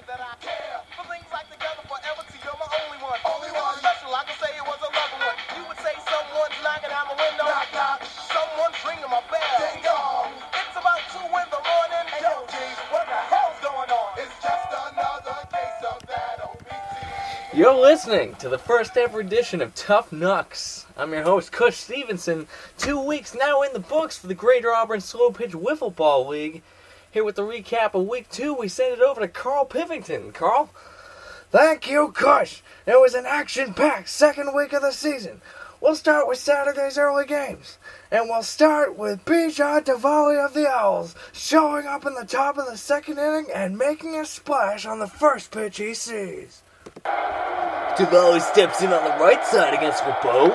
that I care. For things like together forever, till you're my only one. Only one. Special, I can say it was a loving one. You would say someone's knocking on my window. Knock, knock. Someone's ringing my bell. Ding dong. It's about 2 in the morning. Hey, yo, G, what the hell's going on? It's just another case of that OPT. You're listening to the first ever edition of Tuff, Knucks. I'm your host, Cush Stevenson. 2 weeks now in the books for the Greater Auburn Slowpitch Wiffleball League. Here with the recap of Week 2, we send it over to Carl Pivington. Carl? Thank you, Cush. It was an action-packed second week of the season. We'll start with Saturday's early games. And we'll start with Bijan Tavalli of the Owls showing up in the top of the second inning and making a splash on the first pitch he sees. Tavalli steps in on the right side against Wiffleball.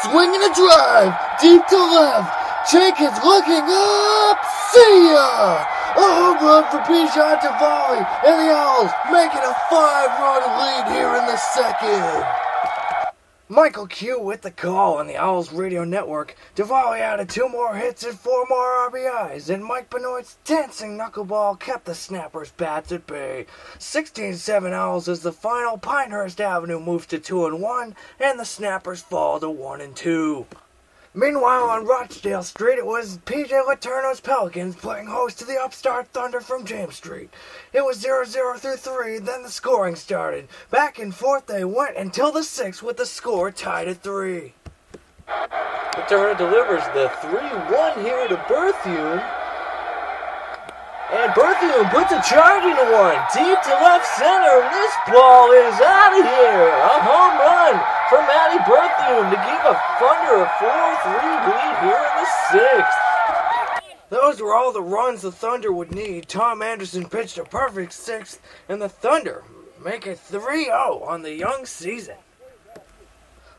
Swinging a drive, deep to left. Jenkins looking up. See ya! A home run for Bijan Tavalli and the Owls making a 5-run lead here in the second. Michael Q with the call on the Owls radio network. Tavalli added 2 more hits and 4 more RBIs, and Mike Benoit's dancing knuckleball kept the Snappers' bats at bay. 16-7 Owls as the final. Pinehurst Avenue moves to 2-1, and the Snappers fall to 1-2. Meanwhile, on Rochdale Street, it was P.J. Letourneau's Pelicans playing host to the upstart Thunder from James Street. It was 0-0 through 3, then the scoring started. Back and forth they went until the 6th with the score tied at 3. Letourneau delivers the 3-1 here to Berthium. And Berthium puts a charging to one, deep to left center, and this ball is out of here. A home run for Matty Berthium to give a Thunder a 4-3 lead here in the 6th. Those were all the runs the Thunder would need. Tom Anderson pitched a perfect 6th, and the Thunder make it 3-0 on the young season.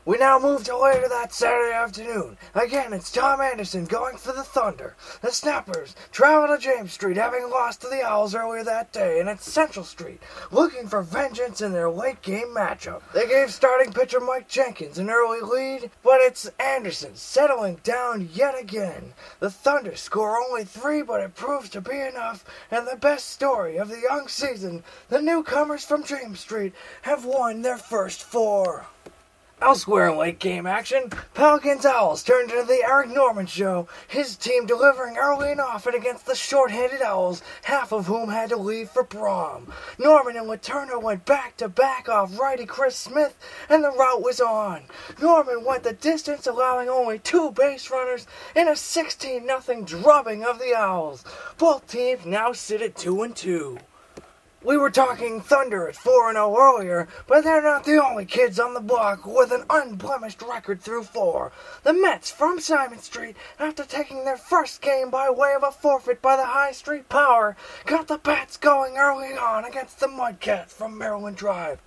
We now move to later that Saturday afternoon. Again, it's Tom Anderson going for the Thunder. The Snappers travel to James Street, having lost to the Owls earlier that day, and it's Central Street, looking for vengeance in their late-game matchup. They gave starting pitcher Mike Jenkins an early lead, but it's Anderson settling down yet again. The Thunder score only 3, but it proves to be enough, and the best story of the young season, the newcomers from James Street have won their first 4. Elsewhere in late-game action, Pelicans Owls turned into the Eric Norman show, his team delivering early and often against the short-handed Owls, half of whom had to leave for prom. Norman and Letourneau went back-to-back off righty Chris Smith, and the rout was on. Norman went the distance, allowing only 2 base runners in a 16-0 drubbing of the Owls. Both teams now sit at 2-2. We were talking Thunder at 4-0 earlier, but they're not the only kids on the block with an unblemished record through 4. The Mets from Simon Street, after taking their first game by way of a forfeit by the High Street Power, got the bats going early on against the Mudcats from Maryland Drive.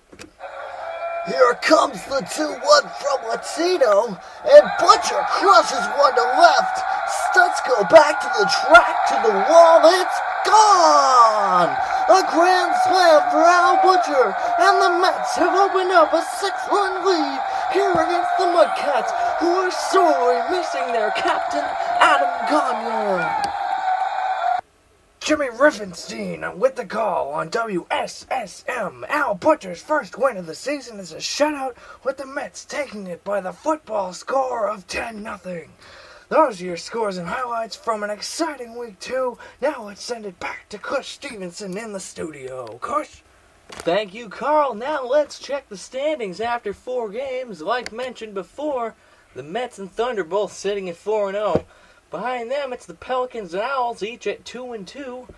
Here comes the 2-1 from Latino, and Butcher crushes one to left. Studs go back to the track, to the wall, it's gone! A grand slam for Al Butcher, and the Mets have opened up a 6-run lead here against the Mudcats, who are sorely missing their captain, Adam Gagne. Jimmy Riffenstein with the call on WSSM. Al Butcher's first win of the season is a shutout, with the Mets taking it by the football score of 10-0. Those are your scores and highlights from an exciting Week 2. Now let's send it back to Cush Stevenson in the studio. Cush? Thank you, Carl. Now let's check the standings after 4 games. Like mentioned before, the Mets and Thunder both sitting at 4-0. Behind them, it's the Pelicans and Owls, each at 2-2.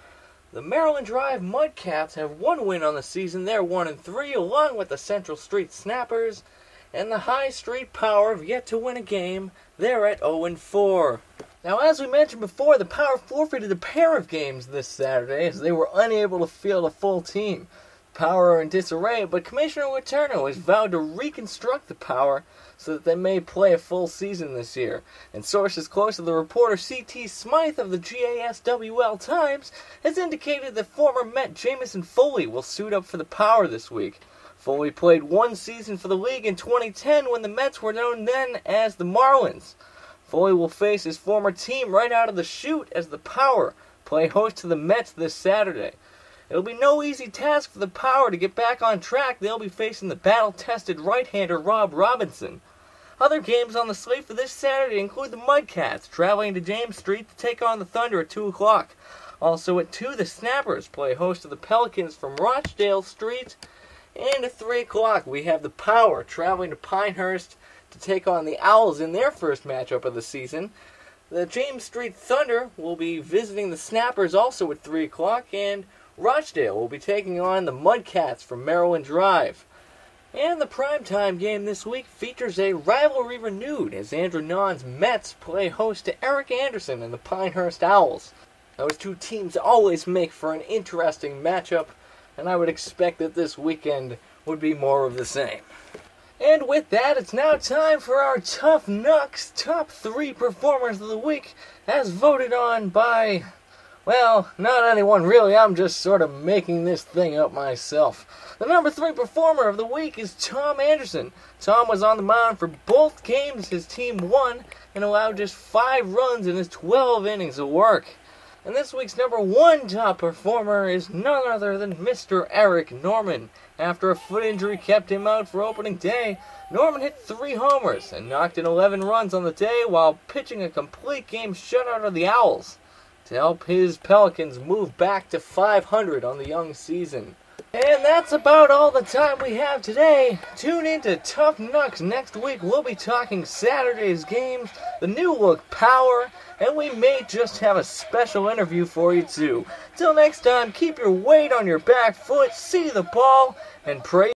The Maryland Drive Mudcats have 1 win on the season. They're 1-3, along with the Central Street Snappers. And the High Street Power have yet to win a game. They're at 0-4. Now, as we mentioned before, the Power forfeited a pair of games this Saturday as they were unable to field a full team. Power are in disarray, but Commissioner Letourneau has vowed to reconstruct the Power so that they may play a full season this year. And sources close to the reporter C.T. Smythe of the GASWL Times has indicated that former Met Jamison Foley will suit up for the Power this week. Foley played 1 season for the league in 2010 when the Mets were known then as the Marlins. Foley will face his former team right out of the chute as the Power play host to the Mets this Saturday. It'll be no easy task for the Power to get back on track. They'll be facing the battle-tested right-hander Rob Robinson. Other games on the slate for this Saturday include the Mudcats traveling to James Street to take on the Thunder at 2 o'clock. Also at 2, the Snappers play host to the Pelicans from Rochdale Street. And at 3 o'clock, we have the Power traveling to Pinehurst to take on the Owls in their first matchup of the season. The James Street Thunder will be visiting the Snappers also at 3 o'clock, and Rochdale will be taking on the Mudcats from Maryland Drive. And the primetime game this week features a rivalry renewed as Andrew Naun's Mets play host to Eric Anderson and the Pinehurst Owls. Those two teams always make for an interesting matchup, and I would expect that this weekend would be more of the same. And with that, it's now time for our Tuff Knucks Top 3 Performers of the Week, as voted on by, well, not anyone really, I'm just sort of making this thing up myself. The number 3 Performer of the Week is Tom Anderson. Tom was on the mound for both games his team won, and allowed just 5 runs in his 12 innings of work. And this week's number 1 top performer is none other than Mr. Eric Norman. After a foot injury kept him out for opening day, Norman hit 3 homers and knocked in 11 runs on the day while pitching a complete game shutout of the Owls to help his Pelicans move back to 500 on the young season. And that's about all the time we have today. Tune in to Tuff Knucks next week. We'll be talking Saturday's games, the new look Power, and we may just have a special interview for you too. Till next time, keep your weight on your back foot, see the ball, and pray